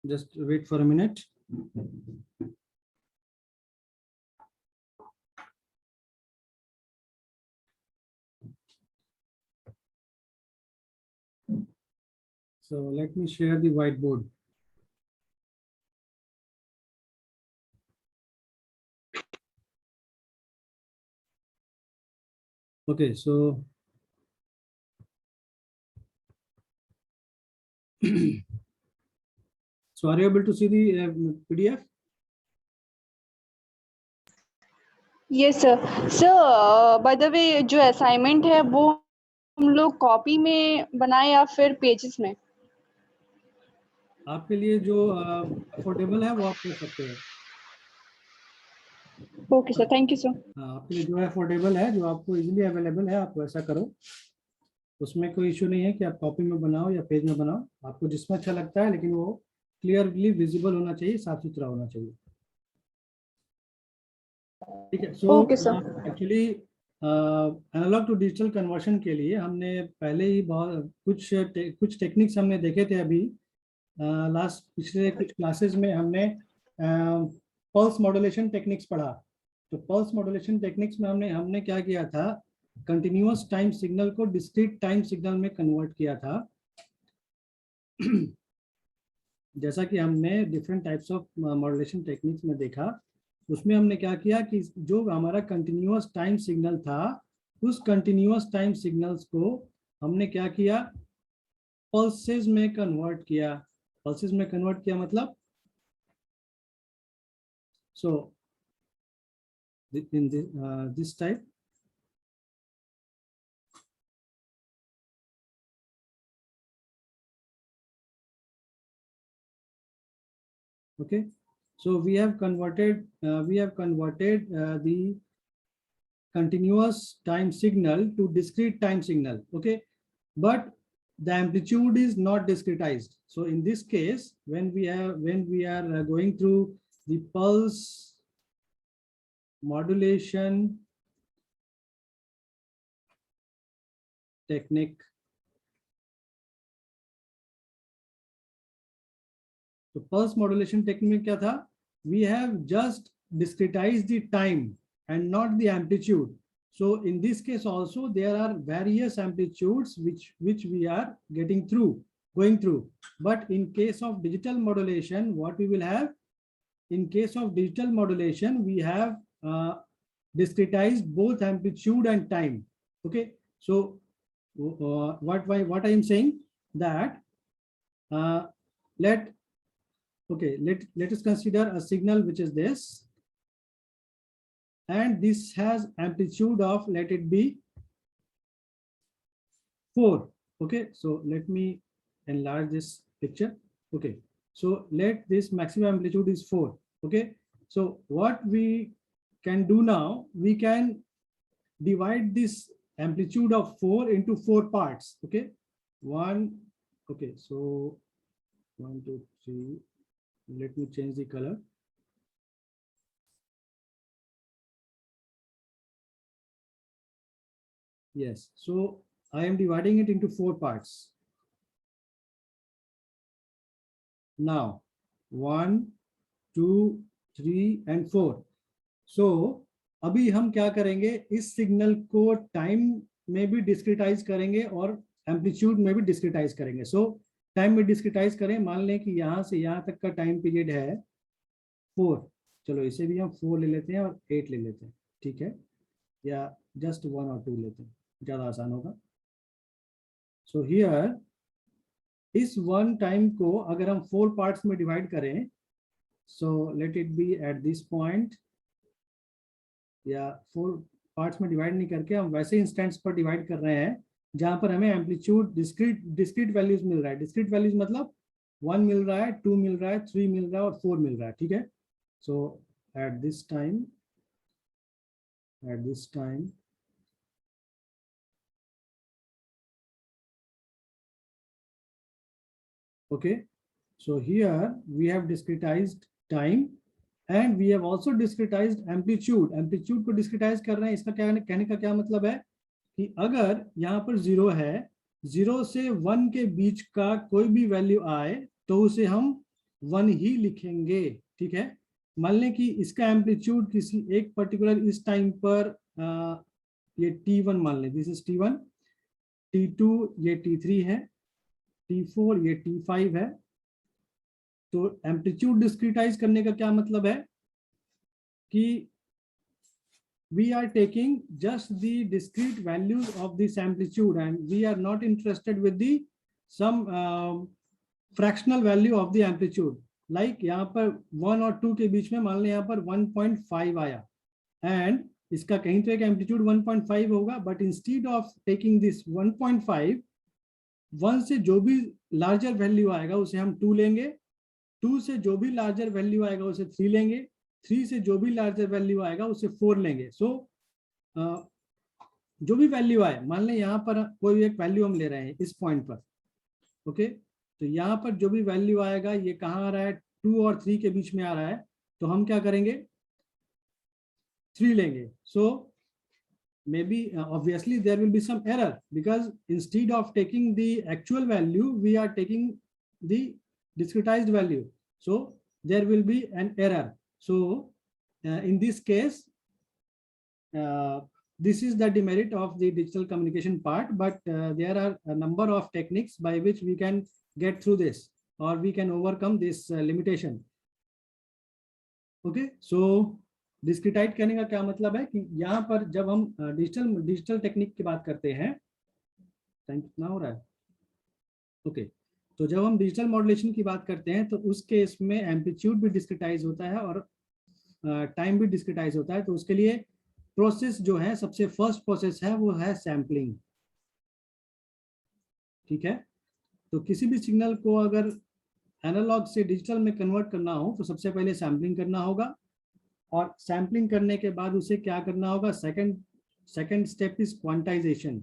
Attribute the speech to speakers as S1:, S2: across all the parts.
S1: just wait for a minute. So let me share the whiteboard. Okay, so so are you able to see the PDF?
S2: Yes sir. Sir by the way जो assignment है वो हम लोग copy में बनाए या फिर pages में?
S1: आपके लिए जो अफोर्डेबल है वो आप कर सकते हैं.
S2: Okay sir, thank you sir.
S1: हाँ, आपके लिए जो अफोर्डेबल है, जो आपको इजीली अवेलेबल है, आप वैसा करो. उसमें कोई इशू नहीं है कि आप कॉपी में बनाओ या पेज में बनाओ, आपको जिसमें अच्छा लगता है, लेकिन वो क्लियरली विजिबल होना चाहिए, साफ सुथरा होना चाहिए. ठीक है. So actually analogue to digital conversion के लिए हमने पहले ही बहुत कुछ टेक्निक्स हमने देखे थे. अभी पिछले कुछ क्लासेस में हमने पल्स मॉड्यूलेशन टेक्निक्स पढ़ा. तो पल्स मॉड्यूलेशन टेक्निक्स में हमने क्या किया था, कंटिन्यूअस टाइम सिग्नल को डिस्क्रीट टाइम सिग्नल में कन्वर्ट किया था. जैसा कि हमने different types of modulation techniques में देखा, उसमें हमने क्या किया कि जो हमारा कंटिन्यूअस टाइम सिग्नल था, उस कंटिन्यूअस टाइम सिग्नल्स को हमने क्या किया, पल्सेस में कन्वर्ट किया. पल्सेस में कन्वर्ट किया मतलब, सो in this type, okay. So we have converted the continuous time signal to discrete time signal, okay, but the amplitude is not discretized. So in this case, when we are going through the pulse modulation technique, तो pulse modulation technique में क्या था, we have just discretized the time and not the amplitude. So in this case also there are various amplitudes which we are going through. But in case of digital modulation, what we will have, in case of digital modulation, we have discretized both amplitude and time. Okay. So what I am saying that let us consider a signal which is this, and this has amplitude of, let it be 4. Okay, so let me enlarge this picture. Okay, so let this maximum amplitude is 4. Okay, so what we can do now, we can divide this amplitude of 4 into 4 parts. Okay, okay, so 1 2 3, let me change the color. Yes, so I am dividing it into 4 parts. Now 1 2 3 and 4. So अभी हम क्या करेंगे, इस signal को time में भी डिस्क्रिटाइज करेंगे और एम्पलीट्यूड में भी डिस्क्रिटाइज करेंगे. सो टाइम में डिस्क्रिटाइज करें, मान लें कि यहाँ से यहाँ तक का टाइम पीरियड है 4. चलो इसे भी हम 4 ले लेते हैं और 8 ले लेते हैं, ठीक है, या जस्ट 1 और 2 लेते हैं, ज़्यादा आसान होगा. सो हियर इस 1 टाइम को अगर हम 4 पार्ट्स में डिवाइड करें, so let it be at this point, या 4 पार्ट्स में डिवाइड नहीं करके हम वैसे इंस्टेंट्स पर डिवाइड कर रहे हैं जहां पर हमें एम्पलीट्यूड डिस्क्रीट वैल्यूज मिल रहा है. डिस्क्रीट वैल्यूज मतलब 1 मिल रहा है, 2 मिल रहा है, 3 मिल रहा है और 4 मिल रहा है, ठीक है. So at this time okay, so here we have discretized time and we have also discretized amplitude. Amplitude को डिस्क्रिटाइज कर रहे हैं. इसका क्या कहने का क्या मतलब है कि अगर यहाँ पर 0 है 0 से 1 के बीच का कोई भी वैल्यू आए तो उसे हम 1 ही लिखेंगे, ठीक है। मान लें कि इसका एम्पलीट्यूड किसी एक पर्टिकुलर इस टाइम पर ये T1 मान लें, दिस इज T1, T2 ये T3 है, T4 ये T5 है। तो एम्पलीट्यूड डिस्क्रिटाइज करने का क्या मतलब है कि we are taking just the discrete values of this amplitude and we are not interested with the some fractional value of the amplitude, like यहाँ पर 1 और 2 के बीच में मान लें यहाँ पर 1.5 आया and इसका कहीं तो एक एम्पलीट्यूड 1.5 होगा, but instead of taking this 1.5, 1 से जो भी लार्जर वैल्यू आएगा उसे हम 2 लेंगे, 2 से जो भी लार्जर वैल्यू आएगा उसे 3 लेंगे, 3 से जो भी लार्जर वैल्यू आएगा उसे 4 लेंगे। सो जो भी वैल्यू आए, मान लें यहाँ पर कोई एक वैल्यू हम ले रहे हैं इस पॉइंट पर, ओके, तो यहाँ पर जो भी वैल्यू आएगा ये कहाँ आ रहा है, 2 और 3 के बीच में आ रहा है, तो हम क्या करेंगे, 3 लेंगे। सो maybe obviously there will be some error because instead of taking the actual value we are taking the discretized value, so there will be an error. So in this case this is the demerit of the digital communication part, but there are a number of techniques by which we can get through this or we can overcome this limitation. Okay, so डिस्क्रिटाइज करने का क्या मतलब है कि यहाँ पर जब हम डिजिटल टेक्निक की बात करते हैं, टाइम कितना हो रहा है, ओके, तो जब हम डिजिटल मॉड्यूलेशन की बात करते हैं तो उस केस में एम्पलीट्यूड भी डिस्क्रिटाइज होता है और टाइम भी डिस्क्रिटाइज होता है। तो उसके लिए प्रोसेस जो है, सबसे फर्स्ट प्रोसेस है वो है सैम्पलिंग, ठीक है। तो किसी भी सिग्नल को अगर एनालॉग से डिजिटल में कन्वर्ट करना हो तो सबसे पहले सैम्पलिंग करना होगा, और सैम्पलिंग करने के बाद उसे क्या करना होगा, second step is quantization,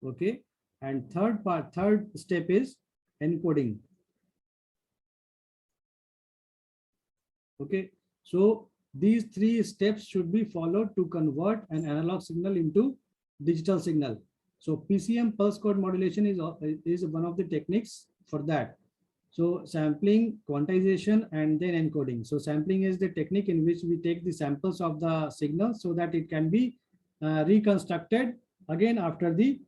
S1: okay, and third step is encoding, okay. So these 3 steps should be followed to convert an analog signal into digital signal. So PCM, pulse code modulation, is one of the techniques for that. So sampling, quantization, and then encoding. So sampling is the technique in which we take the samples of the signal so that it can be reconstructed again after the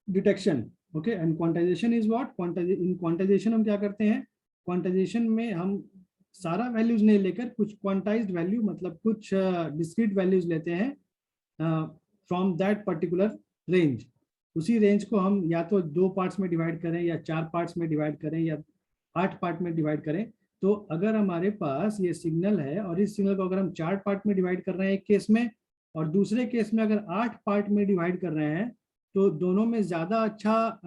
S1: detection. Okay, and quantization is what? In quantization हम क्या करते हैं, quantization में हम सारा values नहीं लेकर कुछ क्वांटाइज्ड वैल्यू, मतलब कुछ डिस्क्रीट वैल्यूज लेते हैं फ्रॉम दैट पर्टिकुलर रेंज। उसी रेंज को हम या तो 2 पार्ट्स में डिवाइड करें या 4 पार्ट्स में डिवाइड करें या 8 पार्ट में डिवाइड करें। तो अगर हमारे पास ये सिग्नल है और इस सिग्नल को अगर हम 4 पार्ट में डिवाइड कर रहे हैं एक केस में, और दूसरे केस में अगर 8 पार्ट में डिवाइड कर रहे हैं, तो दोनों में ज्यादा अच्छा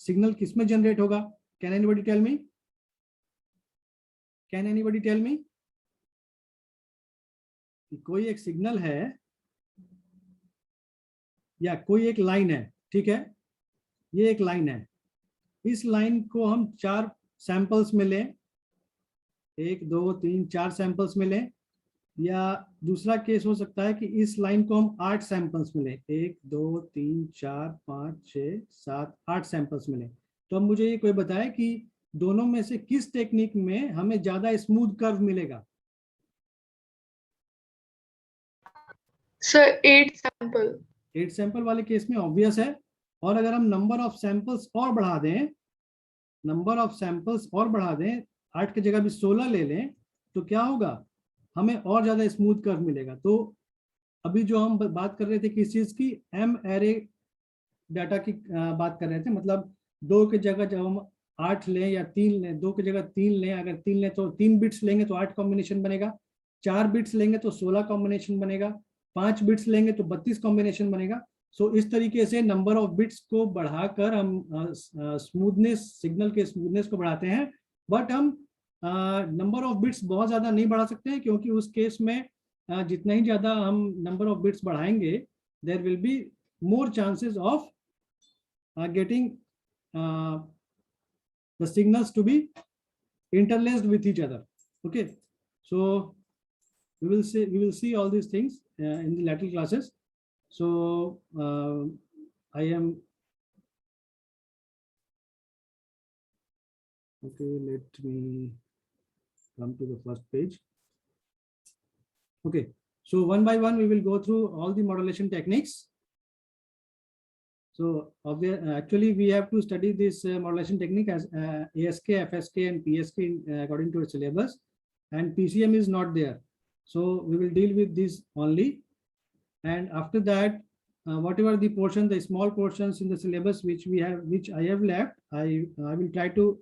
S1: सिग्नल किस में जनरेट होगा? Can anybody tell me? Can anybody tell me? कोई एक सिग्नल है या कोई एक लाइन है, ठीक है, ये एक लाइन है, इस लाइन को हम 4 सैंपल्स में लें, 1 2 3 4 सैंपल्स में लें, या दूसरा केस हो सकता है कि इस लाइन को हम 8 सैंपल्स में लें, 1 2 3 4 5 6 7 8 सैंपल्स में लें। तो अब मुझे ये कोई बताए कि दोनों में से किस टेक्निक में हमें ज्यादा स्मूथ कर्व मिलेगा?
S3: सर 8 सैंपल
S1: वाले केस में ऑब्वियस है। और अगर हम नंबर ऑफ सैंपल्स और बढ़ा दें, 8 की जगह भी 16 ले लें, तो क्या होगा, हमें और ज्यादा स्मूथ कर्व मिलेगा। तो अभी जो हम बात कर रहे थे किस चीज की, एम एरे डाटा की बात कर रहे थे, मतलब 2 की जगह जब हम 8 लें या 3 लें, 2 की जगह 3 लें, अगर 3 लें तो 3 बिट्स लेंगे तो 8 कॉम्बिनेशन बनेगा, 4 बिट्स लेंगे तो 16 कॉम्बिनेशन बनेगा, 5 बिट्स लेंगे तो 32 कॉम्बिनेशन बनेगा। सो इस तरीके से नंबर ऑफ बिट्स को बढ़ाकर हम स्मूथनेस, सिग्नल के स्मूथनेस को बढ़ाते हैं, बट हम नंबर ऑफ बिट्स बहुत ज्यादा नहीं बढ़ा सकते हैं, क्योंकि उस केस में जितना ही ज्यादा हम नंबर ऑफ बिट्स बढ़ाएंगे, there will be more chances of getting the signals to be interlaced with each other. Okay, so we will see all these things in the lateral classes. So I am okay. Let me come to the first page. Okay, so one by one we will go through all the modulation techniques. So actually we have to study this modulation technique as ASK, FSK, and PSK according to its syllabus, and PCM is not there. So we will deal with this only, and after that, whatever the portion, the small portions in the syllabus which I have left, I will try to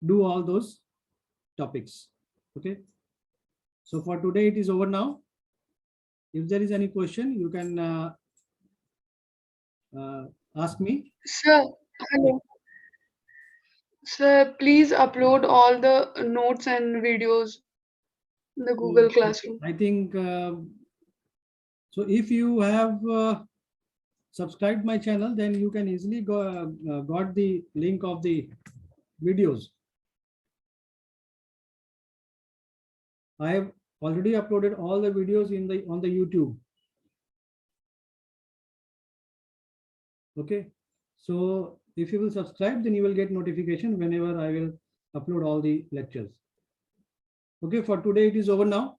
S1: do all those topics. Okay. So for today it is over now. If there is any question, you can ask me.
S3: Sir, hello. Sir, please upload all the notes and videos in the Google Classroom.
S1: I think so. If you have subscribed my channel, then you can easily got the link of the videos. I have already uploaded all the videos on the YouTube. Okay, so if you will subscribe, then you will get notification whenever I will upload all the lectures. Okay, for today it is over now.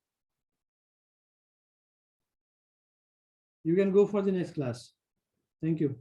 S1: You can go for the next class. Thank you.